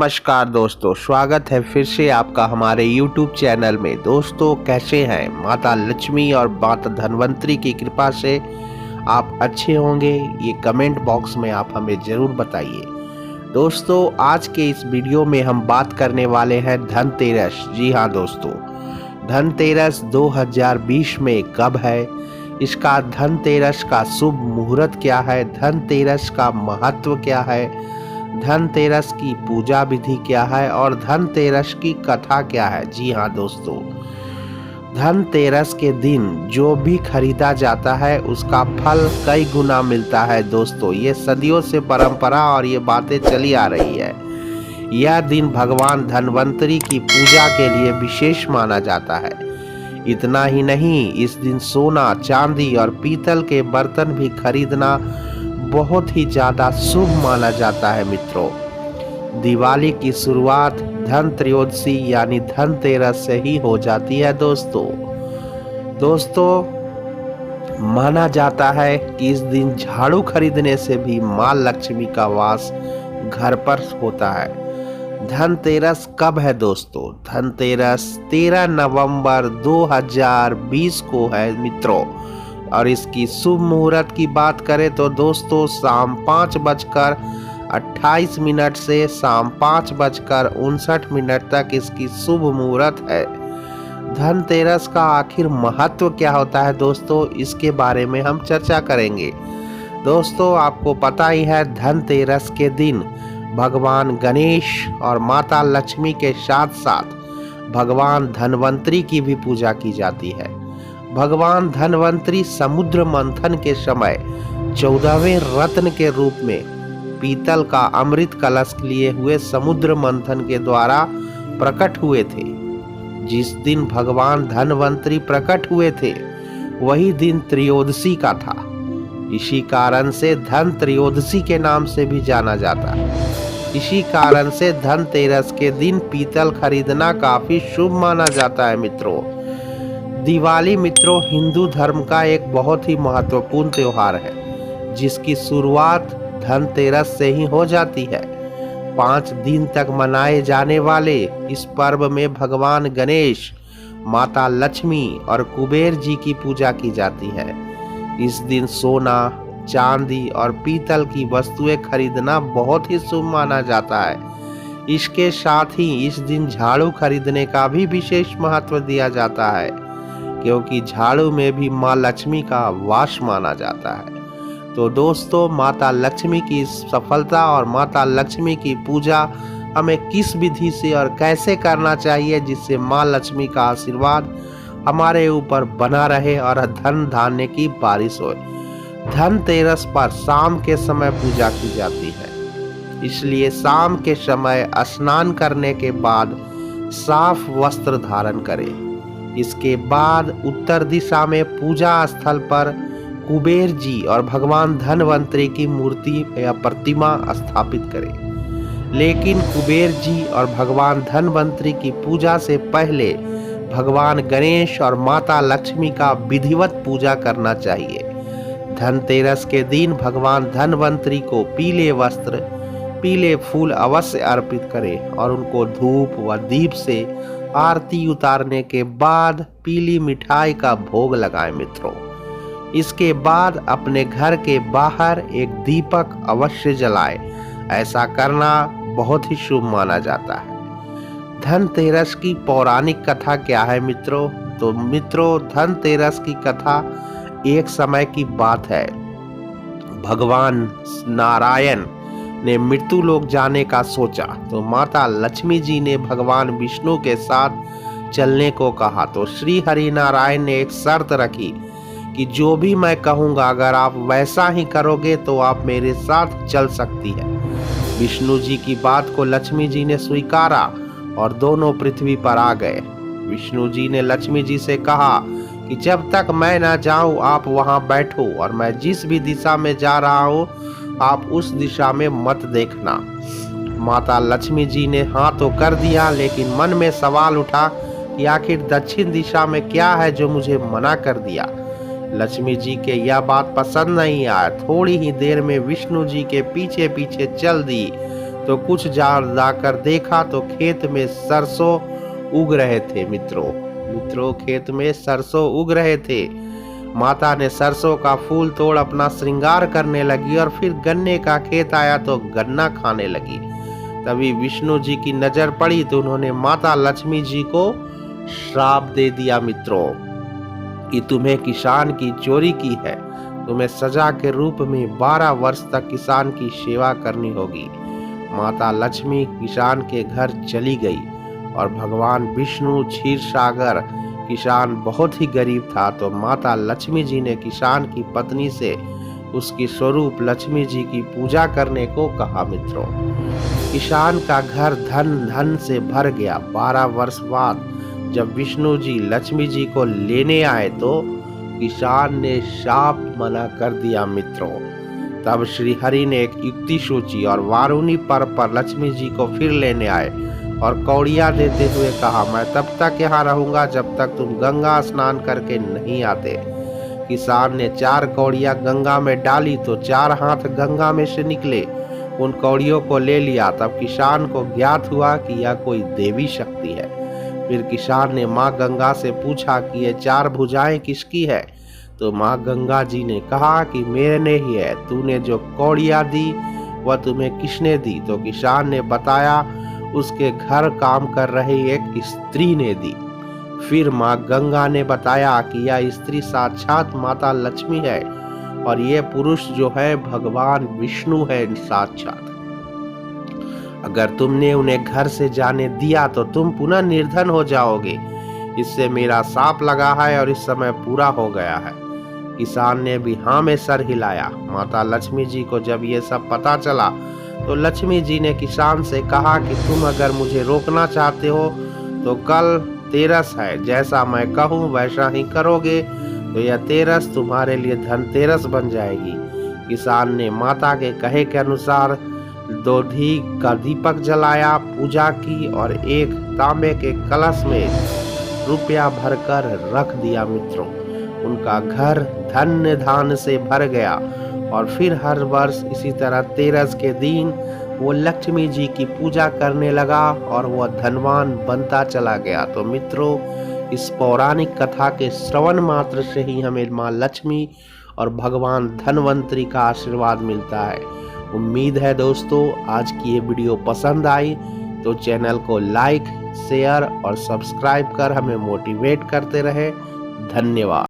नमस्कार दोस्तों, स्वागत है फिर से आपका हमारे YouTube चैनल में। दोस्तों कैसे हैं? माता लक्ष्मी और माता धनवंतरी की कृपा से आप अच्छे होंगे, ये कमेंट बॉक्स में आप हमें ज़रूर बताइए। दोस्तों आज के इस वीडियो में हम बात करने वाले हैं धनतेरस। जी हाँ दोस्तों, धनतेरस 2020 में कब है, इसका धनतेरस का शुभ मुहूर्त क्या है, धनतेरस का महत्व क्या है, धनतेरस की पूजा विधि क्या है और धनतेरस की कथा क्या है। जी हाँ दोस्तों, धनतेरस के दिन जो भी खरीदा जाता है उसका फल कई गुना मिलता है। दोस्तों ये सदियों से परंपरा और ये बातें चली आ रही है। यह दिन भगवान धनवंतरी की पूजा के लिए विशेष माना जाता है। इतना ही नहीं, इस दिन सोना, चांदी और पीतल के बर्तन भी खरीदना बहुत ही ज़्यादा शुभ माना जाता है। मित्रों, दिवाली की शुरुआत धन त्रयोदशी यानी धनतेरस से ही हो जाती है। दोस्तों माना जाता है कि इस दिन झाड़ू खरीदने से भी माँ लक्ष्मी का वास घर पर होता है। धनतेरस कब है दोस्तों? धनतेरस 13 नवंबर 2020 को है मित्रों। और इसकी शुभ मुहूर्त की बात करें तो दोस्तों शाम 5:28 से शाम 5:59 तक इसकी शुभ मुहूर्त है। धनतेरस का आखिर महत्व क्या होता है दोस्तों, इसके बारे में हम चर्चा करेंगे। दोस्तों आपको पता ही है, धनतेरस के दिन भगवान गणेश और माता लक्ष्मी के साथ साथ भगवान धनवंतरी की भी पूजा की जाती है। भगवान धनवंतरी समुद्र मंथन के समय 14वें रत्न के रूप में पीतल का अमृत कलश लिए हुए समुद्र मंथन के द्वारा प्रकट हुए थे। जिस दिन भगवान धनवंतरी प्रकट हुए थे वही दिन त्रयोदशी का था। इसी कारण से धन त्रयोदशी के नाम से भी जाना जाता है। इसी कारण से धनतेरस के दिन पीतल खरीदना काफी शुभ माना जाता है। मित्रों दिवाली मित्रों हिंदू धर्म का एक बहुत ही महत्वपूर्ण त्योहार है, जिसकी शुरुआत धनतेरस से ही हो जाती है। 5 दिन तक मनाए जाने वाले इस पर्व में भगवान गणेश, माता लक्ष्मी और कुबेर जी की पूजा की जाती है। इस दिन सोना, चांदी और पीतल की वस्तुएं खरीदना बहुत ही शुभ माना जाता है। इसके साथ ही इस दिन झाड़ू खरीदने का भी विशेष महत्व दिया जाता है, क्योंकि झाड़ू में भी माँ लक्ष्मी का वास माना जाता है। तो दोस्तों माता लक्ष्मी की सफलता और माता लक्ष्मी की पूजा हमें किस विधि से और कैसे करना चाहिए, जिससे माँ लक्ष्मी का आशीर्वाद हमारे ऊपर बना रहे और धन धान्य की बारिश हो। धनतेरस पर शाम के समय पूजा की जाती है, इसलिए शाम के समय स्नान करने के बाद साफ वस्त्र धारण करें। इसके बाद उत्तर दिशा में पूजा स्थल पर कुबेर जी और भगवान धनवंतरी की मूर्ति या प्रतिमा स्थापित करें। लेकिन कुबेर जी और भगवान धनवंतरी की पूजा से पहले भगवान गणेश और माता लक्ष्मी का विधिवत पूजा करना चाहिए। धनतेरस के दिन भगवान धनवंतरी को पीले वस्त्र, पीले फूल अवश्य अर्पित करें और उनको धूप व दीप से आरती उतारने के बाद पीली मिठाई का भोग लगाएं। मित्रों इसके बाद अपने घर के बाहर एक दीपक अवश्य जलाएं। ऐसा करना बहुत ही शुभ माना जाता है। धनतेरस की पौराणिक कथा क्या है मित्रों? तो मित्रों धनतेरस की कथा एक समय की बात है। भगवान नारायण ने मृत्यु लोक जाने का सोचा तो माता लक्ष्मी जी ने भगवान विष्णु के साथ चलने को कहा। तो श्री हरि नारायण ने एक शर्त रखी कि जो भी मैं कहूँगा अगर आप वैसा ही करोगे तो आप मेरे साथ चल सकती है। विष्णु जी की बात को लक्ष्मी जी ने स्वीकारा और दोनों पृथ्वी पर आ गए। विष्णु जी ने लक्ष्मी जी से कहा कि जब तक मैं ना जाऊं आप वहां बैठो और मैं जिस भी दिशा में जा रहा हूं आप उस दिशा में मत देखना। माता लक्ष्मी जी ने हाँ तो कर दिया, लेकिन मन में सवाल उठा कि आखिर दक्षिण दिशा में क्या है जो मुझे मना कर दिया। लक्ष्मी जी के यह बात पसंद नहीं आया। थोड़ी ही देर में विष्णु जी के पीछे पीछे चल दी तो कुछ जाकर देखा तो खेत में सरसों उग रहे थे मित्रों खेत में सरसों उग रहे थे। माता ने सरसों का फूल तोड़ अपना श्रृंगार करने लगी और फिर गन्ने का खेत आया तो गन्ना खाने लगी। तभी विष्णु जी की नजर पड़ी तो उन्होंने माता लक्ष्मी जी को श्राप दे दिया मित्रों कि तुम्हें किसान की चोरी की है, तुम्हें सजा के रूप में 12 वर्ष तक किसान की सेवा करनी होगी। माता लक्ष्मी किसान के घर चली गई और भगवान विष्णु क्षीर सागर, किसान बहुत ही गरीब था, तो माता लक्ष्मी जी ने किसान की पत्नी से उसकी स्वरूप लक्ष्मी जी की पूजा करने को कहा मित्रों। किसान का घर धन से भर गया। 12 वर्ष बाद जब विष्णु जी लक्ष्मी जी को लेने आए तो किसान ने शाप मना कर दिया मित्रों। तब श्री हरि ने एक युक्ति सोची और वारुणी पर्व पर लक्ष्मी जी को फिर लेने आए और कौड़ियां देते हुए कहा, मैं तब तक यहाँ रहूंगा जब तक तुम गंगा स्नान करके नहीं आते। किसान ने 4 कौड़ियां गंगा में डाली तो 4 हाथ गंगा में से निकले। उन कौड़ियों को ले लिया। तब किसान को ज्ञात हुआ कि यह कोई देवी शक्ति है। फिर किसान ने माँ गंगा से पूछा कि ये 4 भुजाएं किसकी है। तो माँ गंगा जी ने कहा कि मेरे ही है। तूने जो कौड़ियां दी वह तुम्हें किसने दी। तो किसान ने बताया उसके घर काम कर रही एक स्त्री ने दी। फिर माँ गंगा ने बताया कि यह स्त्री साक्षात माता लक्ष्मी है और ये पुरुष जो है भगवान विष्णु है साक्षात। अगर तुमने उन्हें घर से जाने दिया तो तुम पुनः निर्धन हो जाओगे। इससे मेरा शाप लगा है और इस समय पूरा हो गया है। किसान ने भी हाँ में सर हिलाया। माता लक्ष्मी जी को जब ये सब पता चला तो लक्ष्मी जी ने किसान से कहा कि तुम अगर मुझे रोकना चाहते हो तो कल तेरस है, जैसा मैं कहूँ वैसा ही करोगे तो यह तेरस तुम्हारे लिए धनतेरस बन जाएगी। किसान ने माता के कहे के अनुसार 2 घी का दीपक जलाया, पूजा की और एक तांबे के कलश में रुपया भरकर रख दिया मित्रों। उनका घर धन्य धान से भर गया और फिर हर वर्ष इसी तरह तेरस के दिन वो लक्ष्मी जी की पूजा करने लगा और वह धनवान बनता चला गया। तो मित्रों, इस पौराणिक कथा के श्रवण मात्र से ही हमें माँ लक्ष्मी और भगवान धनवंतरी का आशीर्वाद मिलता है। उम्मीद है दोस्तों आज की ये वीडियो पसंद आई तो चैनल को लाइक, शेयर और सब्सक्राइब कर हमें मोटिवेट करते रहे। धन्यवाद।